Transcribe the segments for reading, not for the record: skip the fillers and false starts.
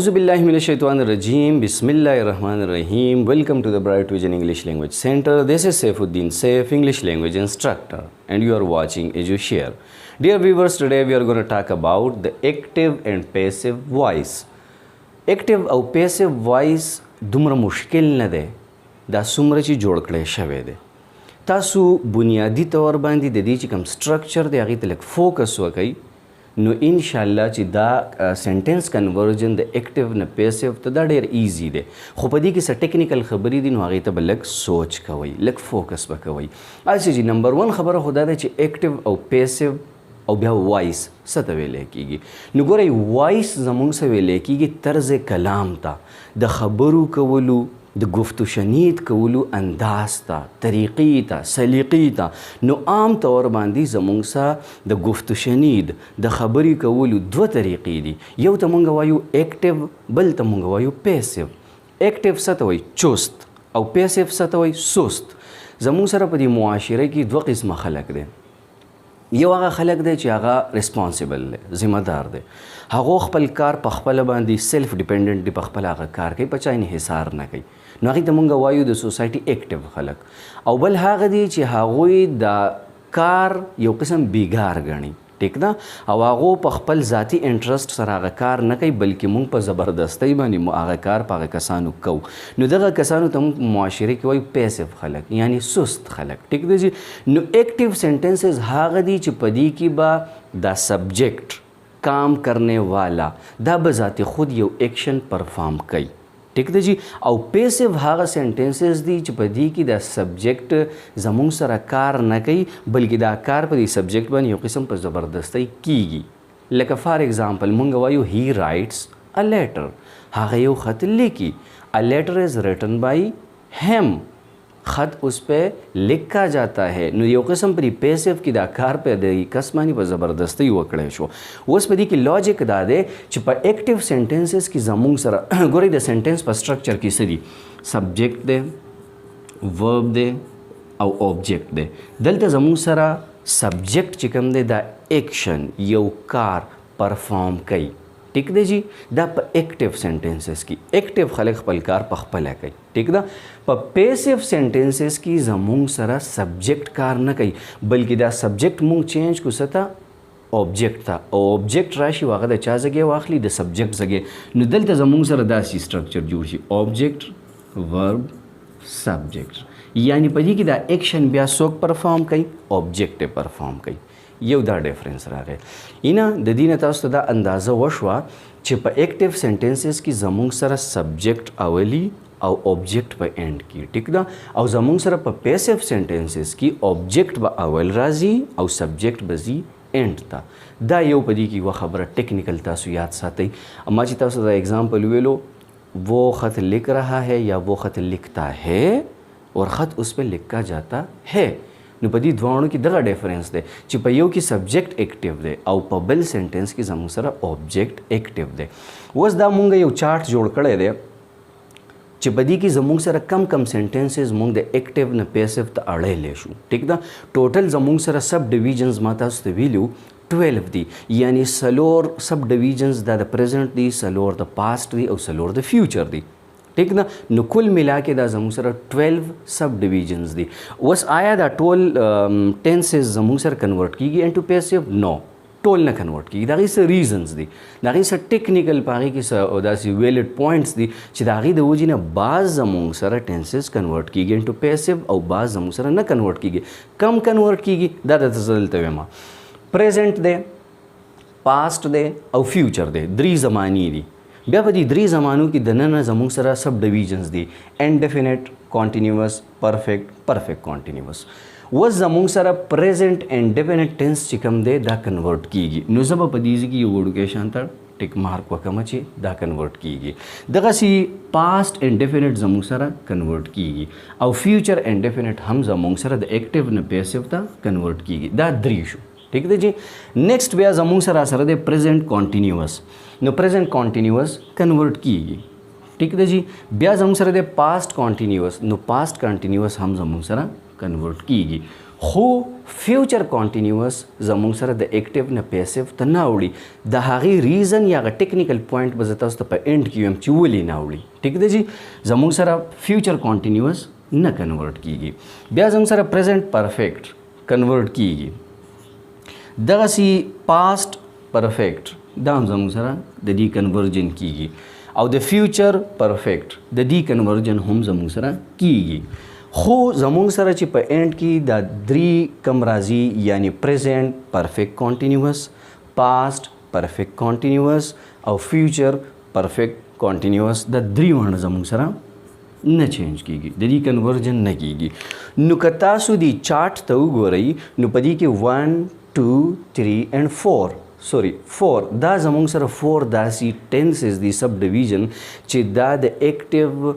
Auzubillahiminashaitanirrajim. Bismillahirrahmanirrahim. Welcome to the Bright Vision English Language Center. This is Saifuddin Saif, English Language Instructor, and you are watching EduShare. Dear viewers, today we are going to talk about the active and passive voice. Active or passive voice دومره مشکل نه دی دا څومره چې جوړ کړی شوی دی تاسو بنیادي طور باندې د دې چې کوم سټرکچر دی هغې ته لږ فوکس وکئ نو انشاءالله چې دا سنټنس کنورژن د اکټیو نه پیسیو ته دا ډېر ایزي دی خو په دې کې څه ټیکنیکل خبرې دي نو هغې ته به لږ سوچ کوئ لږ فوکس به کوئ اچھا جی نمبر 1 خبره خو دا ده چې اکټیو او پیسیو او بیا وایس څه ته ویلی کېږي نو ګورئ وایس زموږ څه ویلی کېږي طرز کلام ته د خبرو کولو د گفتو شنید کولو انداز ته طریقې ته سلیقې ته نو عام طور باندې زموږ سره د گفتو شنید د خبرې کولو دوه طریقې دي یو ته مونږ وایو اکټیو بل ته مونږ وایو پیسیو اکټیو څه ته وایي چست او پیسیو څه ته وایي سست زموږ سره په دې معاشره کې دوه قسمه خلک دی یو هغه خلک دی چې هغه ریسپانسیبل دی ذمہ دار دی هغه خپل کار په خپله باندې سیلف ډیپینډنټ دی په خپل هغه کار کوي په چا یې حصار نه کوي نو هغې ته مونږ وایو د سوسایټي اکټیو خلک او بل هغه دی چې هغوی د کار یو قسم بیګار ګڼي ټیک ده او هغو په خپل ذاتي انټرسټ سره هغه کار نه کوي بلکې مونږ په زبردستۍ باندې هغه کار په هغه کسانو کوو نو دغه کسانو ته مونږ په معاشره کې وایو پیسیو خلک یعنی سست خلک ټیک دی جی نو ایکټیو سینټنسز هغه دي چې په دې کې به دا سبجیکټ کام کرنے والا دا بذات خود یو ایکشن پرفارم کوي ټیک دی جی او پیسیو هغه سینټنسز دي چې په دې کې دا سبجیکټ زموږ سره کار نه کوي بلکې دا کار په دې سبجیکټ باندې یو قسم په زبردستۍ کیږي لکه فار ایگزامپل مونږ وایو هی رایټس ا لیټر هغه یو خط لیکي ا لیټر از ریټن بائی ہیم خط اس پہ لکھا جاتا ہے نو یو قسم پری پیسیو کی دا کار پہ د کس باندې په زبردستی وکړی شو اوس په دې کې لاجک دا دی چې په ایکټیو سینټنسز کې زموږ سره ګورئ د سینټنس په سټرکچر کې څه دي سبجیکټ دی ورب دی او اوبجیکټ دی دلته زموږ سره سبجیکټ چې کوم دی دا ایکشن یو کار پرفارم کوي ټیک دی جی دا په ایکټیو سینټنسز کې ایکټیو خلک خپل کار په خپله کوي ټیک ده په پیسیو سینټنسز کې زموږ سره سبجیکټ کار نه کوي بلکې دا سبجیکټ مونږ چینج کو څه ته اوبجیکټ ته او اوبجیکټ راشي هغه د چا ځای واخلي د سبجیکټ ځای نو دلته زموږ سره داسې سټرکچر جوړ شي اوبجیکټ ورب سبجیکټ یعنی په دې کې دا ایکشن بیا څوک پرفارم کوي اوبجیکټ پرفارم کوي یو دا ډیفرنس راغی اینه د دې نه تاسو ته دا اندازه وشوه چې په ایکټیو سینټنسز کې زموږ سره سبجیکټ اولی او اوبجیکټ په اینډ کې ټیک ده او زموږ سره په پیسیو سینټنسز کې اوبجیکټ به اول راځي او سبجیکټ به ځي اینډ ته دا یو په دې کې یوه خبره ټیکنیکل تاسو یاد ساتئ ما چې تاسو دا ایگزامپل ویلو وہ خط لکھ رہا ہے یا وہ خط لکھتا ہے اور خط اس پہ لکھا جاتا ہے نو په دې دواړو کې دغه ډیفرنس دی چې په یو کې سبجیکټ ایکټیو دی او په بل سینټنس کې زموږ سره اوبجیکټ ایکټیو دی اوس دا مونږ یو چارټ جوړ کړی دی چې په دې کې زموږ سره کم کم سینټنسز مونږ د ایکټیو نه پیسیو ته اړیلی شو ټیک ده ټوټل زموږ سره سب ډیویژنز ما تاسو ته ویلو 12 دي یعنی څلور سب ډیویژنز دا د پریزنټ دي څلور د پاسټ دي او څلور د فیوچر دي ټیک ده نو کل ملا کې دا زموږ سره 12 سب ډیویژنز دي اوس آیا دا ټول ټینسز زموږ سره کنورټ کیږي انټو پیسیو نو ټول نه کنورټ کیږي د هغې څه ریزنز دي د هغې څه ټیکنیکل په هغې کې څه داسې ویلډ پوینټس دي چې د هغې د وجې نه بعض زموږ سره ټینسز کنورټ کیږي انټو پیسیو او بعض زموږ سره نه کنورټ کیږي کم کنورټ کیږي دا درته زه دلته وایم پریزنټ دی پاسټ دی او فیوچر دی درې زمانې دي بیا په دې درې زمانو کې دننه زموږ سره سب ډیویژنز دي انډیفینټ کانټینیوس پرفیکټ کانټینیوس اوس زموږ سره پریزنټ انډیفینټ ټینس چې کوم دی دا کنورټ کیږي نو زه به په دې ځای کې یو وړوکی شان ته ټیک مارک وکړم چې دا کنورټ کیږي دغسې پاسټ انډیفینټ زموږ سره کنورټ کیږي او فیوچر انډیفینټ هم زموږ سره د ایکټیو نه پیسیو ته کنورټ کیږي دا درې شو ٹھیک دی جی نیکسٹ بیا زموږ سره سره دی پریزنٹ کانټینیوس نو پریزنٹ کانټینیوس کنورټ کیږي ٹھیک دی جی بیا زموږ سره دی پاسټ کانټینیوس نو پاسټ کانټینیوس هم زموږ سره کنورټ کیږي. خو فیوچر کانټینیوس زموږ سره د اکټیو نه پیسیو ته نه اوړي. د هغې ریزن یا هغه ټیکنیکل پوینټ به زه تاسو ته په اینډ کې ویم چې ولې نه اوړي. ټیک دی جی. زموږ سره فیوچر کانټینیوس نه کنورټ کیږي. بیا زموږ سره پریزنټ پرفیکټ کنورټ کیږي. دغسې پاسټ پرفیکټ دا هم زموږ سره د دې کنورژن کیږي او د فیوچر پرفیکټ د دې کنورژن هم زموږ سره کیږي. خو زموږ سره چې په اینډ کې دا درې کم راځي یعنی پریزنټ پرفیکټ کانټینیوس، پاسټ پرفیکټ کانټینیوس او فیوچر پرفیکټ کانټینیوس دا درې ونه زموږ سره نه چینج کیږي، د دې کنورژن نه کیږي. نو که تاسو دې چارټ ته وګورئ نو په دې کې 1 2 3 and 4 دا زموږ سره 4 داسې ټینسز دي سب ډیویژن چې دا د اکټیو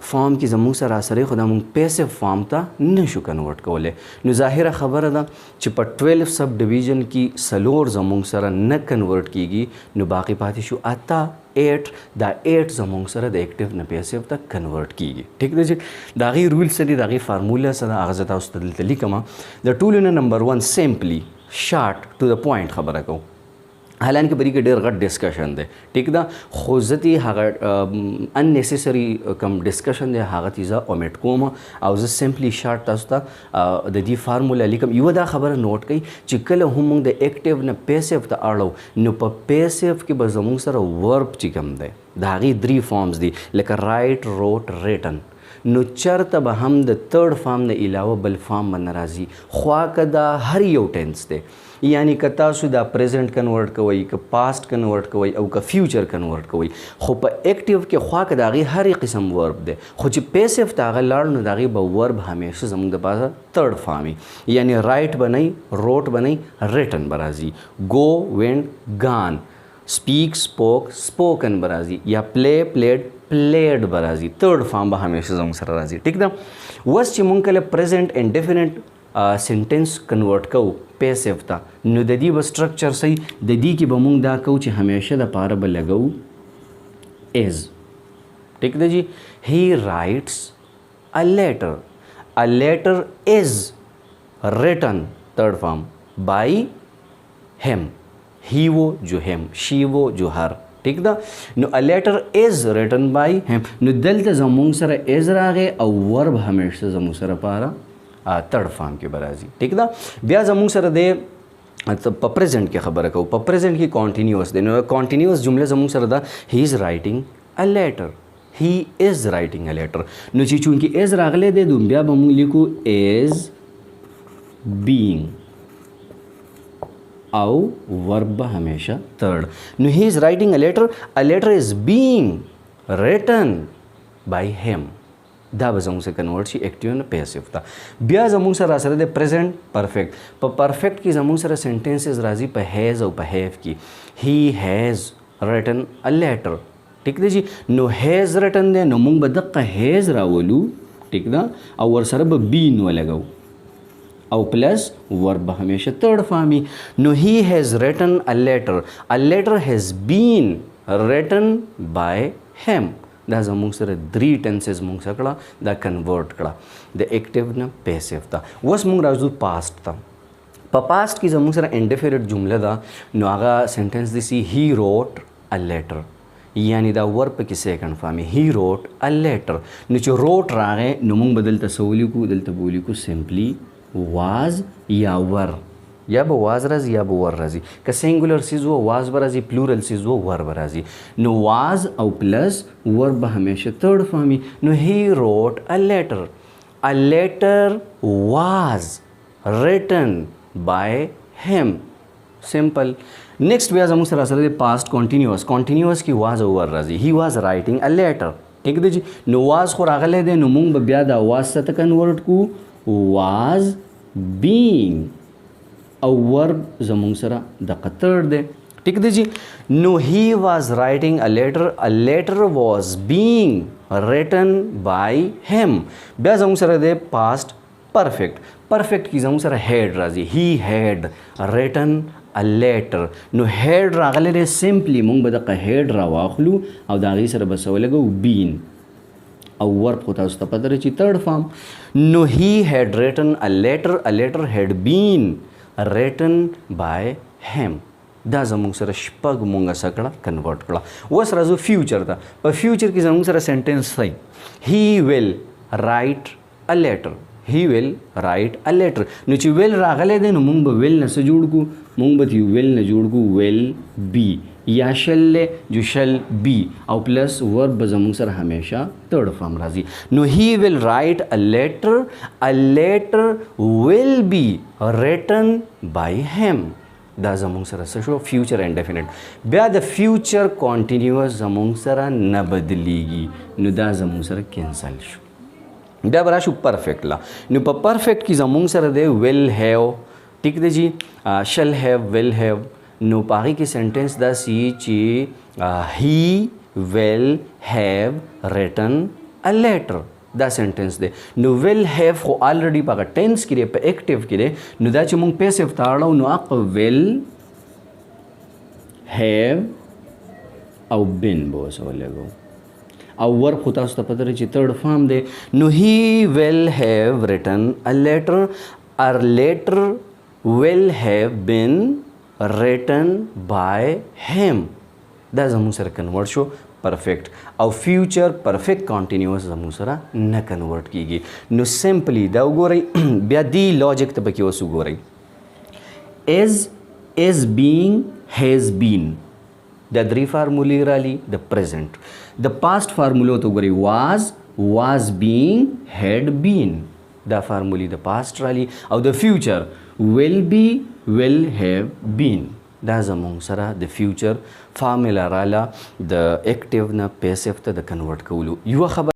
فارم کې زموږ سره اثر خو دا موږ پیسیو فارم ته نشو کنورټ کولی. نو ظاهره خبره ده چې په 12 سب ډیویژن کې څلور زموږ سره نه کنورټ کیږي نو باقي پاتې شو 8 دا 8 زموږ سره د اکټیو نه پیسیو ته کنورټ کیږي. ټیک دی چې د هغې رول څه دي، د هغې فارموله څه ده، هغه زه تاسو ته دلته لیکم. د ټولو نه نمبر 1 سمپلی شارټ ټو د پوینټ خبره کوم، حالانکه په دې کې ډېر غټ ډسکشن دی. ټیک ده، خو زه دې هغه اننیسیسري کم ډسکشن دی هغه ته زه اومیټ کوم او زه سمپلی شارټ تاسو ته د دې فارموله لیکم. یوه دا خبره نوٹ کړئ چې کله هم موږ د اکټیو نه پیسیو ته اړو نو په پیسیو کې به زموږ سره ورب چې کوم دی د هغې 3 فارمز دي لکه رایټ، روټ، ریټن. نو چرته به هم د تھرډ فارم نه علاوه بل فارم به نه راځي، خوا که دا هر یو ټینس دی. یعنی که تاسو دا پریزنټ کنورټ کوئ، که پاسټ کنورټ کوئ او که فیوچر کنورټ کوئ، خو په اکټیو کې خوا که د هغې هر قسم ورب دی. خو چې پیسیو ته هغه لاړ نو د هغې به ورب همیشه زموږ دپاره تھرډ فارم وي. یعنی رایټ به نه وي، روټ به نه وي، ریټن به راځي. گو، وینډ، گان. سپیک، سپوک، سپوکن به راځي. یا پلی، پلیډ، پلیډ به راځي. تھرډ فارم به همیشه زموږ سره راځي. ټیک ده. اوس چې مونږ کله پریزنټ انډیفینټ سنټینس کنورټ کوو پیسیو ته نو د دې به سټرکچر صحیح د دې کې به مونږ دا کوو چې همیشه دپاره به لګو از. ټیک ده جی. هی رایټس ا لیټر از ریټن تھرڈ فارم بائی ہیم. ہی وہ جو ہیم، شی وہ جو ہر. ٹھیک ده. نو ا لیټر از ریټن بائی ہیم. نو دلته زموږ سره از راغی او ورب همیشه زموږ سره پاره تھرډ فارم کې به راځي. ټیک ده. بیا زموږ سره د په پریزنټ کې خبره کوو. په پریزنټ کې کانټینیوس دی. نو کانټینیوس جمله زموږ سره ده هی از رایټینګ ا لیټر. هی از رایټینګ ا لیټر. نو چې چونکې از راغلی دی نو بیا به موږ لیکو از بینګ او ورب به همیشه تھرډ. نو هی از رایټینګ ا لیټر از بینګ ریټن بائی هیم. دا به زموږ سره کنورټ شي اکټیو نه پیسیو ته. بیا زموږ سره سره د پریزنټ پرفیکټ. په پرفیکټ کې زموږ سره سنټینسز راځي په هیز او په هیف کې. هی هیز ریټن ا لیټر. ټیک دی جی. نو هیز ریټن دی نو موږ به دقه هیز راولو. ټیک ده. او ورسره به بین ولګو او پلس ورب به همیشه تھرډ فارم. نو هی هیز ریټن ا لیټر هیز بین ریټن بائی هیم. دا زموږ سره 3 ټینسز موږ څه کړه دا کنورټ کړه د اکټیو نه پیسیو ته. اوس موږ راځو پاسټ ته. په پاسټ کې زموږ سره انډیفینټ جمله ده نو هغه سنټینس دی سی هی روټ ا لیټر. یعنی دا ور په کې سیکنډ فارم هی روټ ا لیټر. نو چې روټ راغی نو موږ به دلته څه ولیکو، دلته به ولیکو سمپلی واز یا ور. یا به واز راځي یا به ور راځي. که سینګولر سیز و واز به راځي، پلورل سیز و ور به راځي. نو واز او پلس ور به همیشه تھرډ فارم. نو هی روټ ا لیټر. ا لیټر واز ریټن بائی هیم. سمپل. نیکسٹ بیا زموږ سره سره د پاسټ کانټینیوس. کانټینیوس کې واز او ور راځي. هی واز رایټینګ ا لیټر. ټیک دی جی. نو واز خو راغلی دی نو موږ به بیا دا واز څه ته کنورټ کو واز بینګ او ورب زموږ سره د قطر دی. ټیک دی جی. نو هی واز رایټینګ ا لیټر واز بینګ ریټن بائی ہیم. بیا زموږ سره دی پاسټ پرفیکټ. پرفیکټ کې زموږ سره هیډ راځي. هی هیډ ریټن ا لیټر. نو هیډ راغلی دی سمپلی موږ به دغه هیډ راواخلو او د هغې سره به څه ولګو بین. او ورب خو تاسو ته پته لري چې third form. نو he had written a letter had been written by him. دا زموږ سره شپږ مونږه سکړه کنورټ کړه. اوس راځو فیوچر ته. په فیوچر کې زموږ سره سنټنس صحیح. he will write a letter. he will write a letter. نو چې ویل راغلی دی نو مونږ به ویل نه څه جوړ کړو؟ مونږ به ویل نه جوړ کړو will be یا شل جو شل بی او پلس ورب به زموږ سره همیشه third form راځي. نو he will write a letter will be written by him. دا زموږ سره څه شو؟ فیوچر انډیفینټ. بیا د فیوچر کانټینیوس زموږ سره نه بدلیږي نو دا زموږ سره کینسل شو. بیا به راشو پرفیکټ لا. نو په پرفیکټ کې زموږ سره دی will have ټیک دی جی shall have will have. نو په هغې کې سنټنس دا سی چې he will have written a letter. دا سنټنس دی. نو will have خو آلریډي په هغه ټینس کې دی په ایکټیو کې دی نو دا چې مونږ پیسیو ته اړو نو هغه will have او been به اوس ولګو او ورب خو تاسو ته پته لري چې third form دی. نو he will have written a letter will have been written by him. دا زموږ سره کنورټ شو پرفیکټ. او فیوچر پرفیکټ کانټینیوس زموږ سره نه کنورټ کیږي. نو سمپلی دا وګورئ بیا دی لاجیک ته پکې اوس وګورئ. is being has been دا درې فارمولې رالی. د پریزنټ د پاست فارمولو ته وګورئ was being had been دا فارمولې د پاست رالی. او د فیوچر will be will have been دا زموږ سره د فیوچر فارمولا راله د اکټیو نه پیسیو ته د کنورټ کولو. یوه خبر